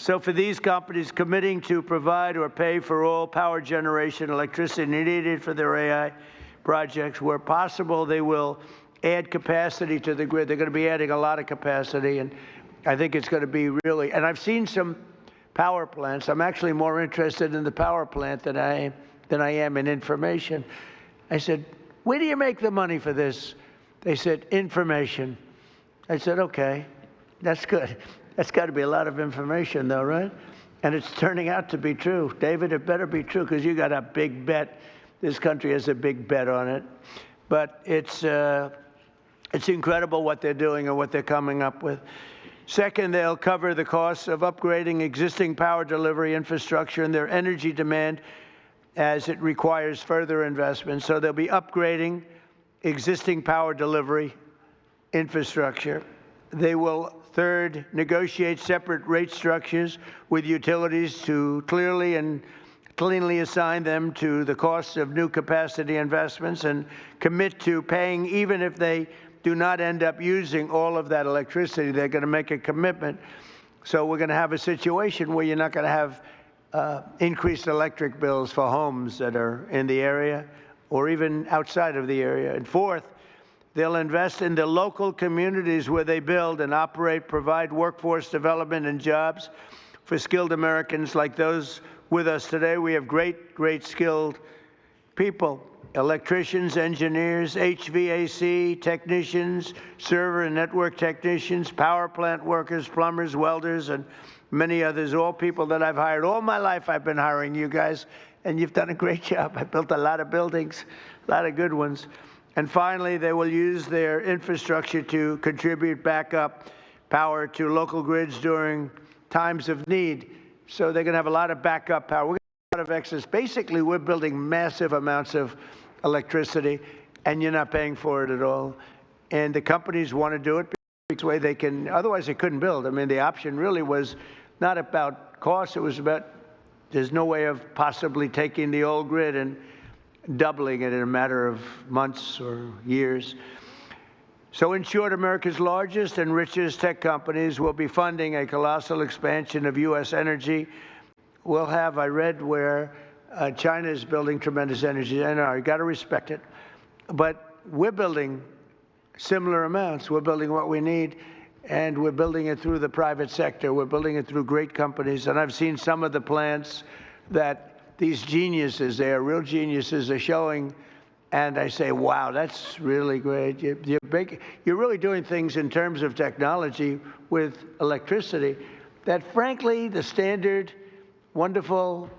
So for these companies committing to provide or pay for all power generation electricity needed for their AI projects, where possible, they will add capacity to the grid. They're going to be adding a lot of capacity, and I think it's going to be really, and I've seen some power plants. I'm actually more interested in the power plant than I am in information. I said, where do you make the money for this? They said, information. I said, okay, that's good. That's got to be a lot of information, though, right? And it's turning out to be true. David, it better be true, because you got a big bet. This country has a big bet on it. But it's incredible what they're doing and what they're coming up with. Second, they'll cover the costs of upgrading existing power delivery infrastructure and their energy demand as it requires further investment. So they'll be upgrading existing power delivery infrastructure. They will, third, negotiate separate rate structures with utilities to clearly and cleanly assign them to the costs of new capacity investments and commit to paying even if they do not end up using all of that electricity. They're going to make a commitment. So we're going to have a situation where you're not going to have increased electric bills for homes that are in the area or even outside of the area. And fourth, they'll invest in the local communities where they build and operate, provide workforce development and jobs for skilled Americans like those with us today. We have great skilled people, electricians, engineers, HVAC technicians, server and network technicians, power plant workers, plumbers, welders, and many others, all people that I've hired. All my life I've been hiring you guys, and you've done a great job. I built a lot of buildings, a lot of good ones. And finally, they will use their infrastructure to contribute backup power to local grids during times of need. So they're going to have a lot of backup power. We're going to have a lot of excess. Basically, we're building massive amounts of electricity, and you're not paying for it at all. And the companies want to do it because way they can. Otherwise, they couldn't build. I mean, the option really was not about cost. It was about there's no way of possibly taking the old grid and doubling it in a matter of months or years. So in short, America's largest and richest tech companies will be funding a colossal expansion of U.S. energy. We'll have, I read where China is building tremendous energy. I know, you got to respect it. But we're building similar amounts. We're building what we need, and we're building it through the private sector. We're building it through great companies. And I've seen some of the plants that these geniuses, they are real geniuses, are showing, and I say, wow, that's really great. You're really doing things in terms of technology with electricity that, frankly, the standard, wonderful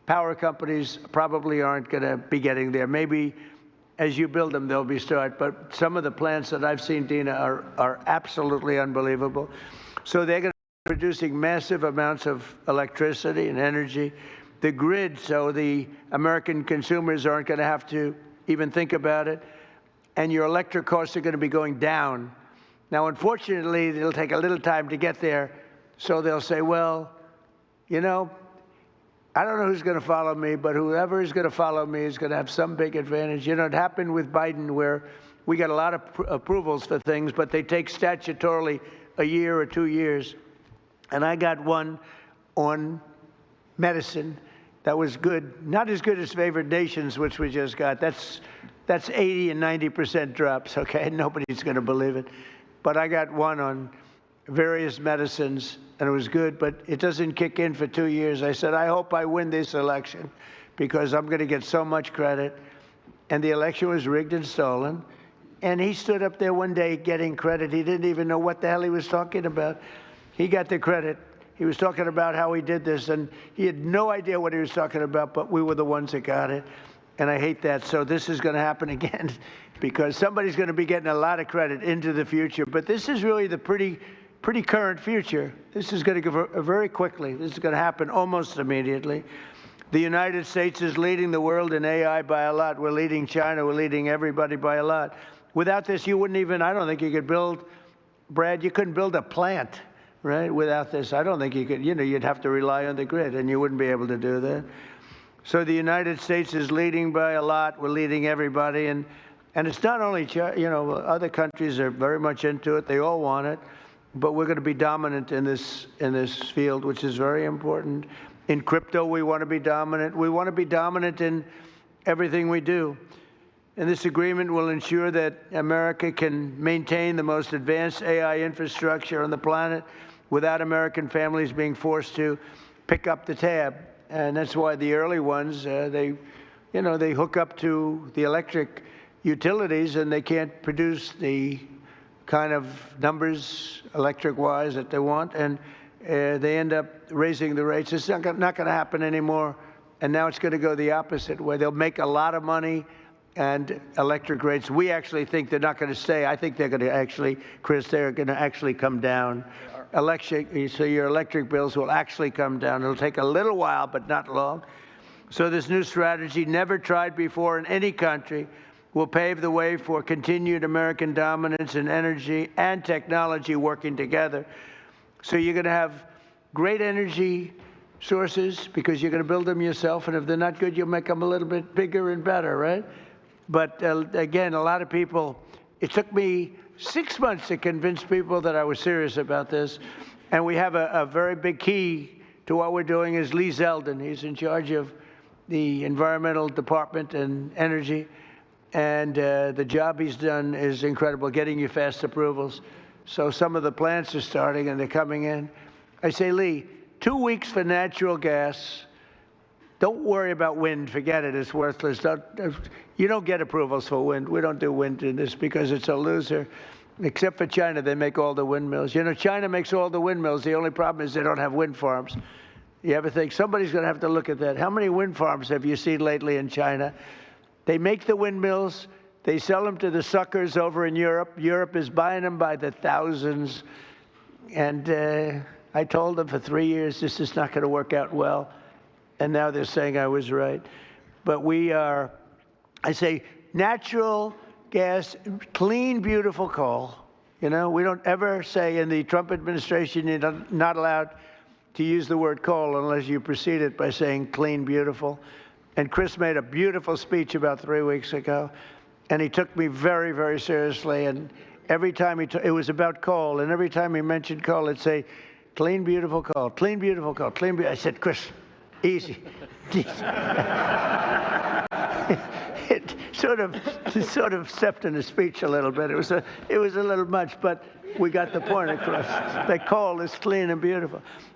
power companies probably aren't going to be getting there. Maybe as you build them, they'll be start. But some of the plants that I've seen, Dina, are absolutely unbelievable. So they're going to be producing massive amounts of electricity and energy. The grid, so the American consumers aren't going to have to even think about it. And your electric costs are going to be going down. Now, unfortunately, it'll take a little time to get there. So they'll say, well, you know, I don't know who's going to follow me, but whoever is going to follow me is going to have some big advantage. You know, it happened with Biden where we got a lot of approvals for things, but they take statutorily a year or 2 years. And I got one on medicine that was good, not as good as favored nations, which we just got. That's 80 and 90% drops, okay? Nobody's going to believe it. But I got one on various medicines, and it was good, but it doesn't kick in for 2 years. I said, I hope I win this election because I'm going to get so much credit. And the election was rigged and stolen. And he stood up there one day getting credit. He didn't even know what the hell he was talking about. He got the credit. He was talking about how he did this, and he had no idea what he was talking about, but we were the ones that got it. And I hate that. So this is going to happen again because somebody's going to be getting a lot of credit into the future. But this is really the pretty current future. This is going to go very quickly. This is going to happen almost immediately. The United States is leading the world in AI by a lot. We're leading China. We're leading everybody by a lot. Without this, you wouldn't even, I don't think you could build, Brad, you couldn't build a plant. Right? Without this, I don't think you could, you know, you'd have to rely on the grid, and you wouldn't be able to do that. So the United States is leading by a lot. We're leading everybody. And it's not only, you know, other countries are very much into it. They all want it. but we're going to be dominant in this field, which is very important. In crypto, we want to be dominant. We want to be dominant in everything we do. And this agreement will ensure that America can maintain the most advanced AI infrastructure on the planet without American families being forced to pick up the tab. And that's why the early ones, they hook up to the electric utilities and they can't produce the kind of numbers electric-wise that they want, and they end up raising the rates. It's not going to happen anymore, and now it's going to go the opposite way. They'll make a lot of money, and electric rates, we actually think they're not going to stay. I think they're going to actually, Chris, they're going to actually come down. So your electric bills will actually come down. It'll take a little while, but not long. So this new strategy, never tried before in any country, will pave the way for continued American dominance in energy and technology working together. So you're going to have great energy sources because you're going to build them yourself, and if they're not good, you'll make them a little bit bigger and better, right? But again, a lot of people, it took me 6 months to convince people that I was serious about this. And we have a very big key to what we're doing is Lee Zeldin. He's in charge of the environmental department and energy. And the job he's done is incredible, getting you fast approvals. So some of the plants are starting and they're coming in. I say, Lee, 2 weeks for natural gas. Don't worry about wind. Forget it. It's worthless. You don't get approvals for wind. We don't do wind in this because it's a loser. Except for China, they make all the windmills. You know, China makes all the windmills. The only problem is they don't have wind farms. You ever think somebody's going to have to look at that? How many wind farms have you seen lately in China? They make the windmills. They sell them to the suckers over in Europe. Europe is buying them by the thousands. And I told them for 3 years, this is not going to work out well. And now they're saying I was right. But we are, I say, natural gas, clean, beautiful coal. You know, we don't ever say in the Trump administration you're not allowed to use the word coal unless you precede it by saying clean, beautiful. And Chris made a beautiful speech about 3 weeks ago, and he took me very, very seriously. And every time it was about coal, and every time he mentioned coal, it'd say, clean, beautiful coal, clean, beautiful coal, clean, beautiful. I said, Chris, easy. It sort of stepped in the speech a little bit. It was a little much, but we got the point across. That coal is clean and beautiful.